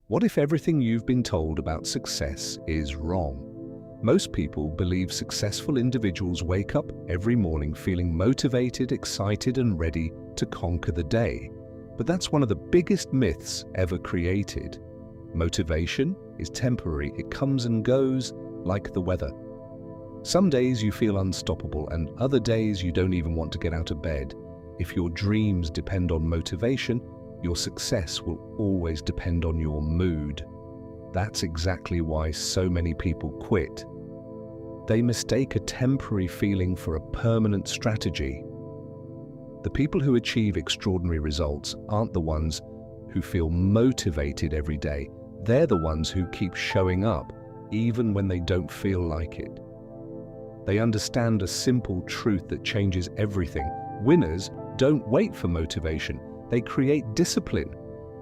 What if everything you've been told about success is wrong? Most people believe successful individuals wake up every morning feeling motivated, excited, and ready to conquer the day. But that's one of the biggest myths ever created. Motivation is temporary. It comes and goes like the weather. Some days you feel unstoppable, and other days you don't even want to get out of bed. If your dreams depend on motivation, your success will always depend on your mood. That's exactly why so many people quit. They mistake a temporary feeling for a permanent strategy. The people who achieve extraordinary results aren't the ones who feel motivated every day. They're the ones who keep showing up, even when they don't feel like it. They understand a simple truth that changes everything. Winners don't wait for motivation. They create discipline.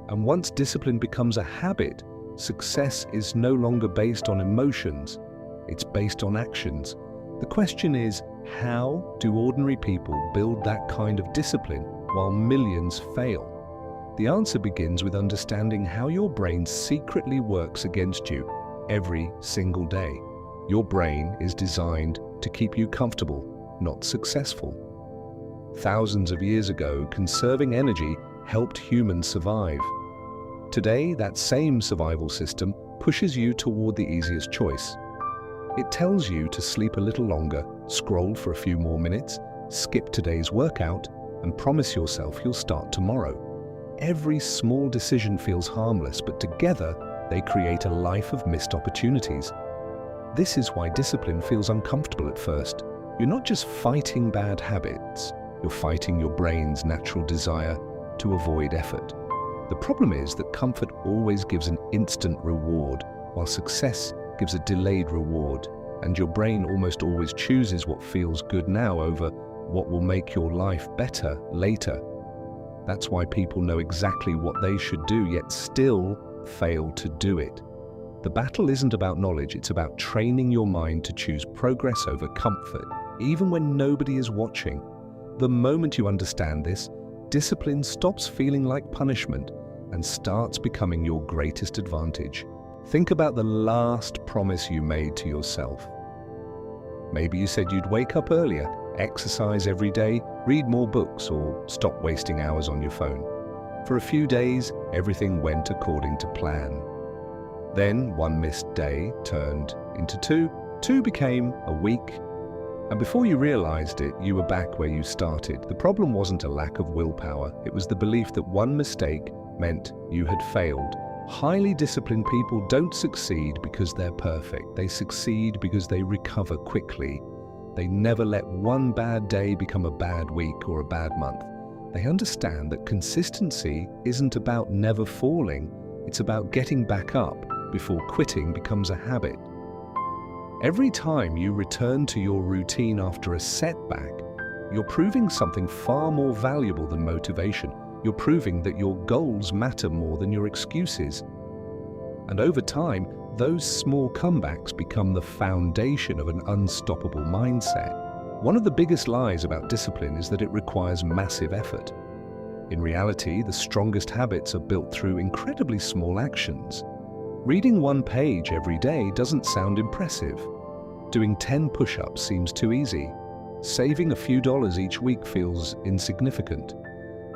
And once discipline becomes a habit, success is no longer based on emotions. It's based on actions. The question is, how do ordinary people build that kind of discipline while millions fail? The answer begins with understanding how your brain secretly works against you every single day. Your brain is designed to keep you comfortable, not successful. Thousands of years ago, conserving energy helped humans survive. Today, that same survival system pushes you toward the easiest choice. It tells you to sleep a little longer, scroll for a few more minutes, skip today's workout, and promise yourself you'll start tomorrow. Every small decision feels harmless, but together they create a life of missed opportunities. This is why discipline feels uncomfortable at first. You're not just fighting bad habits, you're fighting your brain's natural desire to avoid effort. The problem is that comfort always gives an instant reward, while success gives a delayed reward, and your brain almost always chooses what feels good now over what will make your life better later. That's why people know exactly what they should do, yet still fail to do it. The battle isn't about knowledge, it's about training your mind to choose progress over comfort, even when nobody is watching. The moment you understand this, discipline stops feeling like punishment and starts becoming your greatest advantage. Think about the last promise you made to yourself. Maybe you said you'd wake up earlier, exercise every day, read more books, or stop wasting hours on your phone. For a few days, everything went according to plan. Then one missed day turned into two became a week, and before you realized it, you were back where you started. The problem wasn't a lack of willpower, it was the belief that one mistake meant you had failed. Highly disciplined people don't succeed because they're perfect. They succeed because they recover quickly. They never let one bad day become a bad week or a bad month. They understand that consistency isn't about never falling, it's about getting back up before quitting becomes a habit. Every time you return to your routine after a setback, you're proving something far more valuable than motivation. You're proving that your goals matter more than your excuses. And over time, those small comebacks become the foundation of an unstoppable mindset. One of the biggest lies about discipline is that it requires massive effort. In reality, the strongest habits are built through incredibly small actions. Reading one page every day doesn't sound impressive. Doing 10 push-ups seems too easy. Saving a few dollars each week feels insignificant.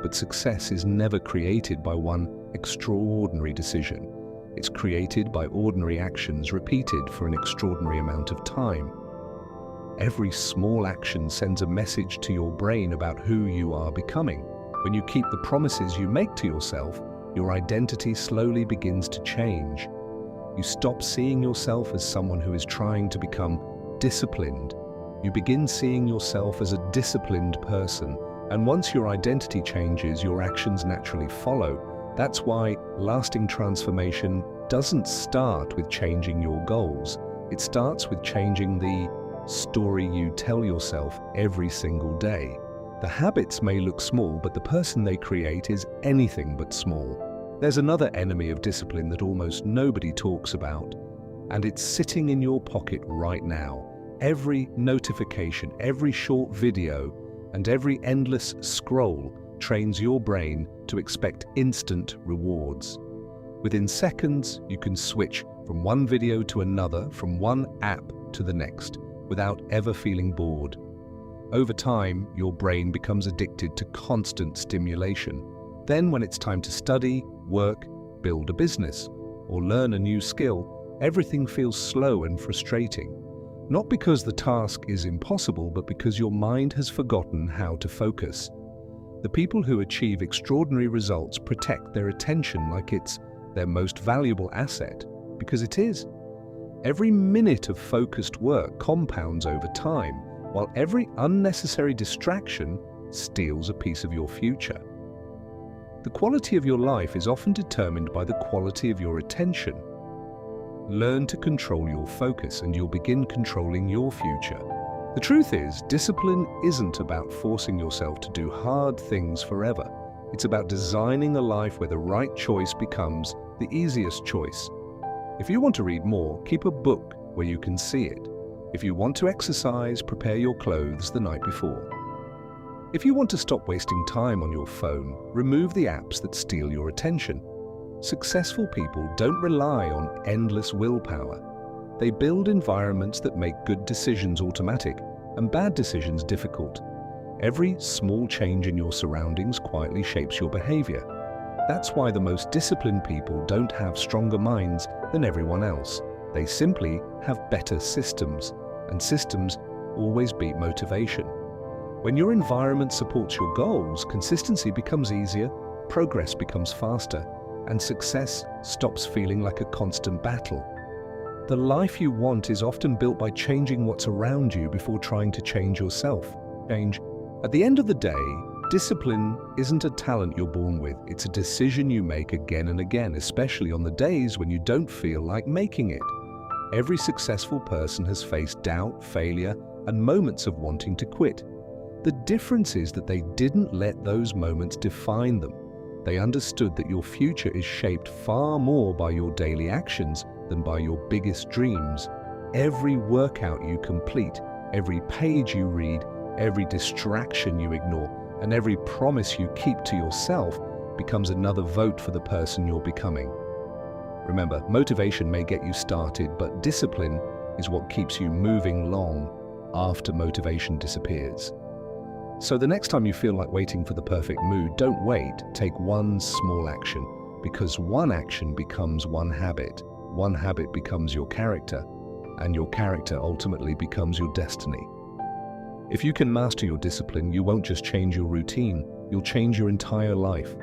But success is never created by one extraordinary decision. It's created by ordinary actions repeated for an extraordinary amount of time. Every small action sends a message to your brain about who you are becoming. When you keep the promises you make to yourself, your identity slowly begins to change. You stop seeing yourself as someone who is trying to become disciplined. You begin seeing yourself as a disciplined person. And once your identity changes, your actions naturally follow. That's why lasting transformation doesn't start with changing your goals. It starts with changing the story you tell yourself every single day. The habits may look small, but the person they create is anything but small. There's another enemy of discipline that almost nobody talks about, and it's sitting in your pocket right now. Every notification, every short video, and every endless scroll trains your brain to expect instant rewards. Within seconds, you can switch from one video to another, from one app to the next, without ever feeling bored. Over time, your brain becomes addicted to constant stimulation. Then, when it's time to study, work, build a business, or learn a new skill, everything feels slow and frustrating. Not because the task is impossible, but because your mind has forgotten how to focus. The people who achieve extraordinary results protect their attention like it's their most valuable asset, because it is. Every minute of focused work compounds over time, while every unnecessary distraction steals a piece of your future. The quality of your life is often determined by the quality of your attention. Learn to control your focus and you'll begin controlling your future. The truth is, discipline isn't about forcing yourself to do hard things forever. It's about designing a life where the right choice becomes the easiest choice. If you want to read more, keep a book where you can see it. If you want to exercise, prepare your clothes the night before. If you want to stop wasting time on your phone, remove the apps that steal your attention. Successful people don't rely on endless willpower. They build environments that make good decisions automatic and bad decisions difficult. Every small change in your surroundings quietly shapes your behavior. That's why the most disciplined people don't have stronger minds than everyone else. They simply have better systems, and systems always beat motivation. When your environment supports your goals, consistency becomes easier, progress becomes faster, and success stops feeling like a constant battle. The life you want is often built by changing what's around you before trying to change yourself. At the end of the day, discipline isn't a talent you're born with. It's a decision you make again and again, especially on the days when you don't feel like making it. Every successful person has faced doubt, failure, and moments of wanting to quit. The difference is that they didn't let those moments define them. They understood that your future is shaped far more by your daily actions than by your biggest dreams. Every workout you complete, every page you read, every distraction you ignore, and every promise you keep to yourself becomes another vote for the person you're becoming. Remember, motivation may get you started, but discipline is what keeps you moving long after motivation disappears. So the next time you feel like waiting for the perfect mood, don't wait. Take one small action, because one action becomes one habit becomes your character, and your character ultimately becomes your destiny. If you can master your discipline, you won't just change your routine, you'll change your entire life.